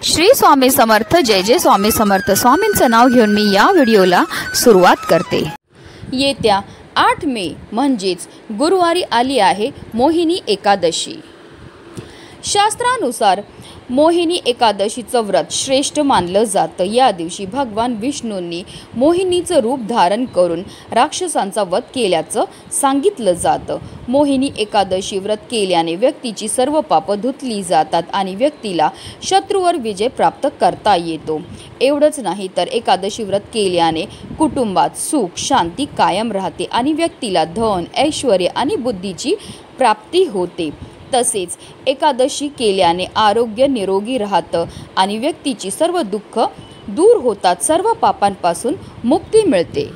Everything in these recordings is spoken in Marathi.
श्री स्वामी समर्थ। जय जय स्वामी समर्थ। स्वामींचं नाव घेऊन मी या व्हिडिओला सुरुवात करते। येत्या 8 मे म्हणजेच गुरुवारी आली आहे मोहिनी एकादशी। शास्त्रानुसार मोहिनी एकादशीचं व्रत श्रेष्ठ मानलं जातं। या दिवशी भगवान विष्णूंनी मोहिनीचं रूप धारण करून राक्षसांचा वध केल्याचं सांगितलं जातं। मोहिनी एकादशी व्रत केल्याने व्यक्तीची सर्व पापं धुतली जातात आणि व्यक्तीला शत्रूवर विजय प्राप्त करता येतो। एवढंच नाही तर एकादशी व्रत केल्याने कुटुंबात सुख शांती कायम राहते आणि व्यक्तीला धन ऐश्वर्य आणि बुद्धीची प्राप्ती होते। तसेच एकादशी केल्याने आरोग्य निरोगी राहतं आणि व्यक्तीची सर्व दुःख दूर होतात, सर्व पापांपासून मुक्ती मिळते।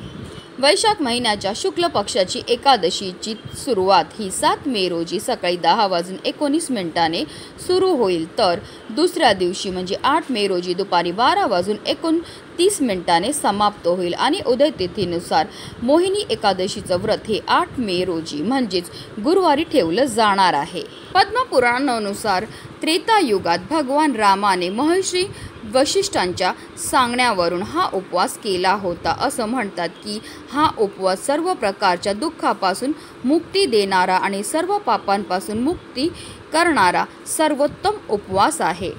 वैशाख महिन्याच्या शुक्ल पक्षाची एकादशीची सुरुवात ही 7 मे रोजी सकाळी 10:19 सुरू होईल, तर दुसऱ्या दिवशी म्हणजे 8 मे रोजी दुपारी 12:29 समाप्त होईल आणि उदय तिथीनुसार मोहिनी एकादशीचं व्रत हे 8 मे रोजी म्हणजेच गुरुवारी ठेवलं जाणार आहे। पद्मपुराणानुसार त्रेतायुगात भगवान रामाने महर्षी वशिष्ठांच्या सांगण्यावरून हा उपवास केला होता। असं म्हणतात की हा उपवास सर्व प्रकारच्या दुःखापासून मुक्ती देणारा आणि सर्व पापांपासून मुक्ती करणारा सर्वोत्तम उपवास आहे।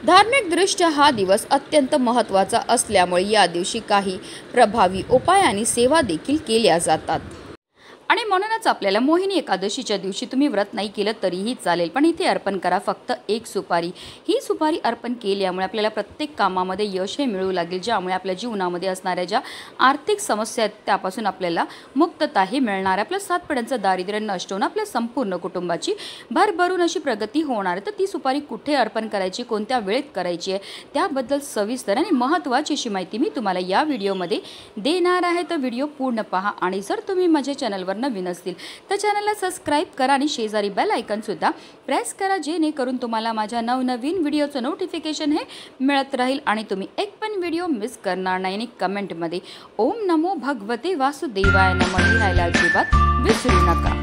धार्मिकदृष्ट्या हा दिवस अत्यंत महत्त्वाचा असल्यामुळे या दिवशी काही प्रभावी उपाय आणि सेवा देखील केल्या जातात। आणि म्हणूनच आपल्याला मोहिनी एकादशीच्या दिवशी तुम्ही व्रत नाही केलं तरीही चालेल, पण इथे अर्पण करा फक्त 1 सुपारी। ही सुपारी अर्पण केल्यामुळे आपल्याला प्रत्येक कामामध्ये यश हे मिळू लागेल, ज्यामुळे आपल्या जीवनामध्ये असणाऱ्या ज्या आर्थिक समस्या आहेत त्यापासून आपल्याला मुक्तताही मिळणार। आपलं 7 पिढ्यांचं दारिद्र्य नष्ट होऊन आपल्या संपूर्ण कुटुंबाची भरभरून अशी प्रगती होणार। तर ती सुपारी कुठे अर्पण करायची, कोणत्या वेळेत करायची आहे, त्याबद्दल सविस्तर आणि महत्त्वाची अशी माहिती मी तुम्हाला या व्हिडिओमध्ये देणार आहे। तर व्हिडिओ पूर्ण पहा आणि जर तुम्ही माझ्या चॅनलवर नवीन असतील तर चॅनलला सबस्क्राइब करा आणि शेजारी बेल आयकॉन सुद्धा प्रेस करा, जेणेकरून तुम्हाला माझ्या नवनवीन व्हिडिओचं नोटिफिकेशन हे मिळत राहील आणि तुम्ही एक पण व्हिडिओ मिस करणार नाही। आणि कमेंटमध्ये ओम नमो भगवते वासुदेवाय नमः लिहायला अजिबात विसरू नका।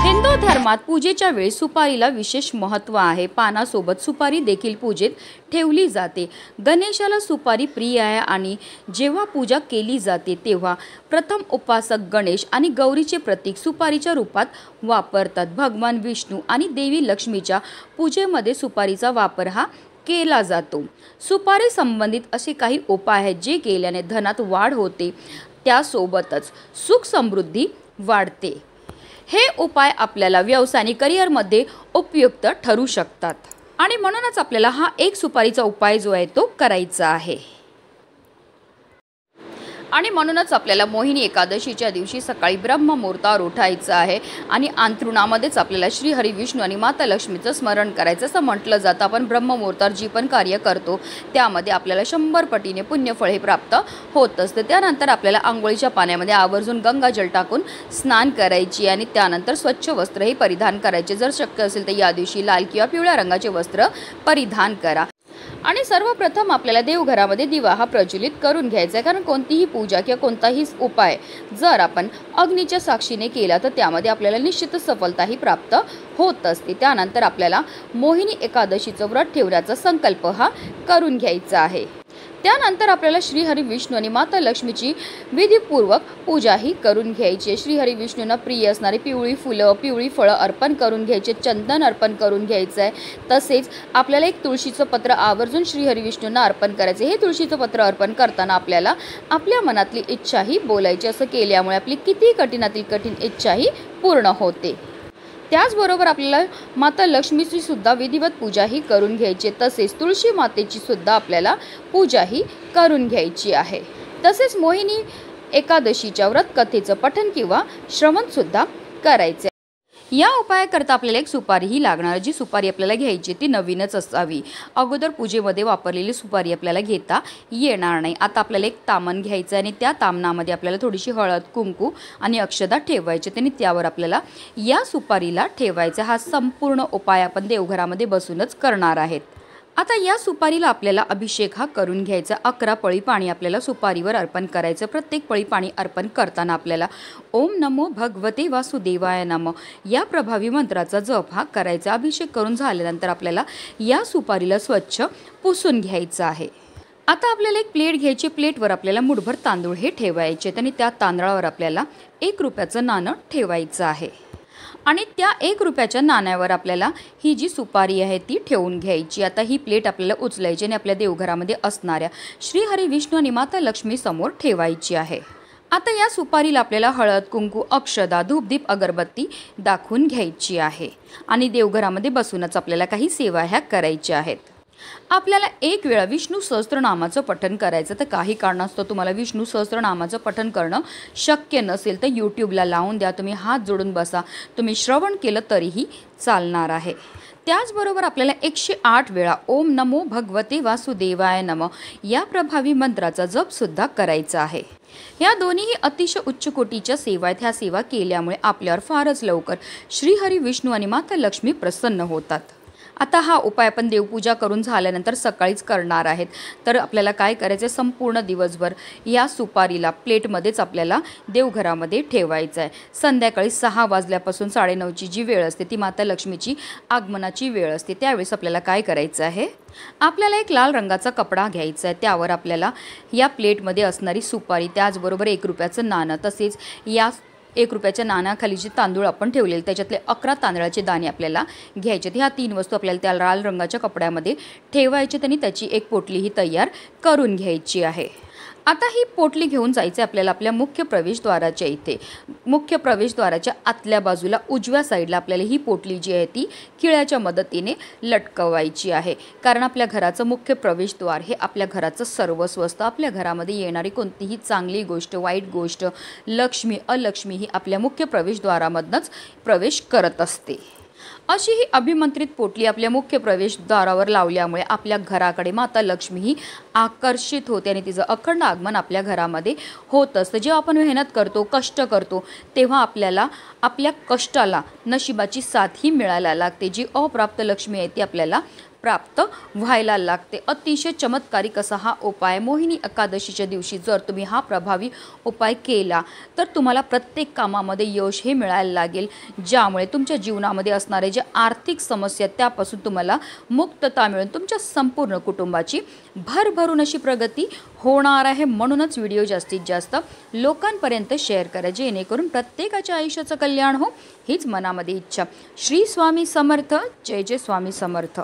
हिंदू धर्मात पूजेच्या वेळी सुपारीला विशेष महत्त्व आहे। पानासोबत सुपारी देखील पूजेत ठेवली जाते। गणेशाला सुपारी प्रिय आहे आणि जेव्हा पूजा केली जाते तेव्हा प्रथम उपासक गणेश आणि गौरीचे प्रतीक सुपारीच्या रूपात वापरतात। भगवान विष्णू आणि देवी लक्ष्मीच्या पूजेमध्ये सुपारीचा वापर हा केला जातो। सुपारी संबंधित असे काही उपाय आहेत जे केल्याने धनात वाढ होते, त्यासोबतच सुख समृद्धी वाढते। हे उपाय आपल्याला व्यवसाय आणि करिअरमध्ये उपयुक्त ठरू शकतात आणि म्हणूनच आपल्याला हा 1 सुपारीचा उपाय जो आहे तो करायचा आहे। आणि म्हणूनच आपल्याला मोहिनी एकादशीच्या दिवशी सकाळी ब्रह्ममुहूर्तावर उठायचं आहे आणि अंथरुणामध्येच आपल्याला श्री हरी विष्णू आणि माता लक्ष्मीचं स्मरण करायचं असं म्हटलं जातं। आपण ब्रह्ममुहूर्तावर जी पण कार्य करतो त्यामध्ये आपल्याला 100 पटीने पुण्यफळ हे प्राप्त होत असते। त्यानंतर आपल्याला आंघोळीच्या पाण्यामध्ये आवर्जून गंगाजल टाकून स्नान करायची आणि त्यानंतर स्वच्छ वस्त्र हे परिधान करायचे। जर शक्य असेल तर या दिवशी लाल किंवा पिवळ्या रंगाचे वस्त्र परिधान करा। आणि सर्वप्रथम आपल्याला देवघरामध्ये दिवा हा प्रज्वलित करून घ्यायचा आहे, कारण कोणतीही पूजा किंवा कोणताही उपाय जर आपण अग्नीच्या साक्षीने केला तर त्यामध्ये आपल्याला निश्चितच सफलताही प्राप्त होत असते। त्यानंतर आपल्याला मोहिनी एकादशीचं व्रत ठेवण्याचा संकल्प हा करून घ्यायचा आहे। त्यानंतर आपल्याला श्रीहरी विष्णू आणि माता लक्ष्मीची विधीपूर्वक पूजाही करून घ्यायची आहे। श्रीहरी विष्णूंना प्रिय असणारी पिवळी फुलं पिवळी फळं अर्पण करून घ्यायचे, चंदन अर्पण करून घ्यायचं आहे। तसेच आपल्याला एक तुळशीचं पत्र आवर्जून श्रीहरी विष्णूंना अर्पण करायचे। हे तुळशीचं पत्र अर्पण करताना आपल्याला आपल्या मनातली इच्छाही बोलायची। असं केल्यामुळे आपली किती कठीणातील कठीण इच्छाही पूर्ण होते। त्याचबरोबर आपल्याला माता लक्ष्मीची सुद्धा विधिवत पूजाही करून घ्यायची, तसेच तुळशी मातेची सुद्धा आपल्याला पूजाही करून घ्यायची आहे। तसेच मोहिनी एकादशीच्या व्रत कथेचं पठण किंवा श्रवण सुद्धा करायचे। या उपायाकरता आपल्याला 1 सुपारीही लागणार। जी सुपारी आपल्याला घ्यायची ती नवीनच असावी। अगोदर पूजेमध्ये वापरलेली सुपारी आपल्याला घेता येणार नाही। आता आपल्याला एक तामण घ्यायचं आणि त्या तामणामध्ये आपल्याला थोडीशी हळद कुंकू आणि अक्षता ठेवायचे आणि त्यावर आपल्याला या सुपारीला ठेवायचं। हा संपूर्ण उपाय आपण देवघरामध्ये बसूनच करणार आहेत। आता या सुपारीला आपल्याला अभिषेक हा करून घ्यायचा। 11 पळी पाणी आपल्याला सुपारीवर अर्पण करायचं। प्रत्येक पळी पाणी अर्पण करताना आपल्याला ओम नमो भगवते वासुदेवाय नमः या प्रभावी मंत्राचा जप हा करायचा। अभिषेक करून झाल्यानंतर आपल्याला या सुपारीला स्वच्छ पुसून घ्यायचं आहे। आता आपल्याला एक प्लेट घ्यायची। प्लेटवर आपल्याला मुठभर तांदूळ हे ठेवायचे आणि त्या तांदळावर आपल्याला 1 रुपयाचं नाणं ठेवायचं आहे आणि त्या 1 रुपयाच्या नाण्यावर आपल्याला ही जी सुपारी आहे ती ठेवून घ्यायची। आता ही प्लेट आपल्याला उचलायची आणि आपल्या देवघरामध्ये असणाऱ्या श्री हरी विष्णू आणि माता लक्ष्मी समोर ठेवायची आहे। आता या सुपारीला आपल्याला हळद, कुंकू, अक्षदा, धूपदीप, अगरबत्ती दाखवून घ्यायची आहे आणि देवघरामध्ये बसूनच आपल्याला काही सेवा ह्या करायच्या आहेत। आपल्याला एक वेळा विष्णू सहस्त्रनामाचं पठण करायचं। तर काही कारणास्तव तुम्हाला विष्णू सहस्त्रनामाचं पठण करणं शक्य नसेल तर यूट्यूबला लावून द्या, तुम्ही हात जोडून बसा, तुम्ही श्रवण केलं तरीही चालणार आहे। त्याचबरोबर आपल्याला 108 वेळा ओम नमो भगवते वासुदेवाय नमः या प्रभावी मंत्राचा जप सुद्धा करायचा आहे। या दोन्हीही अतिशय उच्च कोटीच्या सेवा आहेत। ह्या सेवा केल्यामुळे आपल्यावर फारच लवकर श्री हरी विष्णू आणि माता लक्ष्मी प्रसन्न होतात। आता हा उपाय आपण देवपूजा करून झाल्यानंतर सकाळीच करणार आहेत। तर आपल्याला काय करायचं, संपूर्ण दिवसभर या सुपारीला प्लेटमध्येच आपल्याला देवघरामध्ये ठेवायचं आहे। संध्याकाळी 6 वाजल्यापासून 9:30ची जी वेळ असते ती माता लक्ष्मीची आगमनाची वेळ असते। त्यावेळेस आपल्याला काय करायचं आहे, आपल्याला एक लाल रंगाचा कपडा घ्यायचा आहे। त्यावर आपल्याला या प्लेटमध्ये असणारी सुपारी, त्याचबरोबर 1 रुपयाचं नाणं, तसेच या 1 रुपयाच्या नाण्याखाली जे तांदूळ आपण ठेवलेले त्याच्यातले 11 तांदळाचे दाणे आपल्याला घ्यायचे। ह्या 3 वस्तू आपल्याला त्या लाल रंगाच्या कपड्यामध्ये ठेवायचे आणि त्याची एक पोटलीही तयार करून घ्यायची आहे। आता ही पोटली घेऊन जायचं आपल्याला आपल्या मुख्य प्रवेशद्वाराच्या इथे। मुख्य प्रवेशद्वाराच्या आतल्या बाजूला उजव्या साईडला आपल्याला ही पोटली जी आहे ती खिळ्याच्या मदतीने लटकवायची आहे, कारण आपल्या घराचं मुख्य प्रवेशद्वार हे आपल्या घराचं सर्वस्व असतं। आपल्या घरामध्ये येणारी कोणतीही चांगली गोष्ट, वाईट गोष्ट, लक्ष्मी, अलक्ष्मी ही आपल्या मुख्य प्रवेशद्वारामधूनच प्रवेश करत असते। अशी ही अभिमंत्रित पोटली आपल्या मुख्य प्रवेशद्वारावर लावल्यामुळे आपल्या घराकडे माता लक्ष्मी ही आकर्षित होते आणि तिचं अखंड आगमन आपल्या घरामध्ये होत असतं। जेव्हा आपण मेहनत करतो, कष्ट करतो, तेव्हा आपल्याला आपल्या कष्टाला नशिबाची साथ ही मिळायला लागते। जी अप्राप्त लक्ष्मी आहे ती आपल्याला प्राप्त व्हायला लागते। अतिशय चमत्कारिक असा हा उपाय। मोहिनी एकादशीच्या दिवशी जर तुम्ही हा प्रभावी उपाय केला तर तुम्हाला प्रत्येक कामामध्ये यश हे मिळायला लागेल, ज्यामुळे तुमच्या जीवनामध्ये असणारे जे आर्थिक समस्या त्यापासून तुम्हाला मुक्तता मिळून तुमच्या संपूर्ण कुटुंबाची भरभरून अशी प्रगती होणार आहे। म्हणूनच व्हिडिओ जास्तीत जास्त लोकांपर्यंत शेअर करा, जेणेकरून प्रत्येकाच्या आयुष्याचं कल्याण हो हीच मनामध्ये इच्छा। श्री स्वामी समर्थ। जय जय स्वामी समर्थ।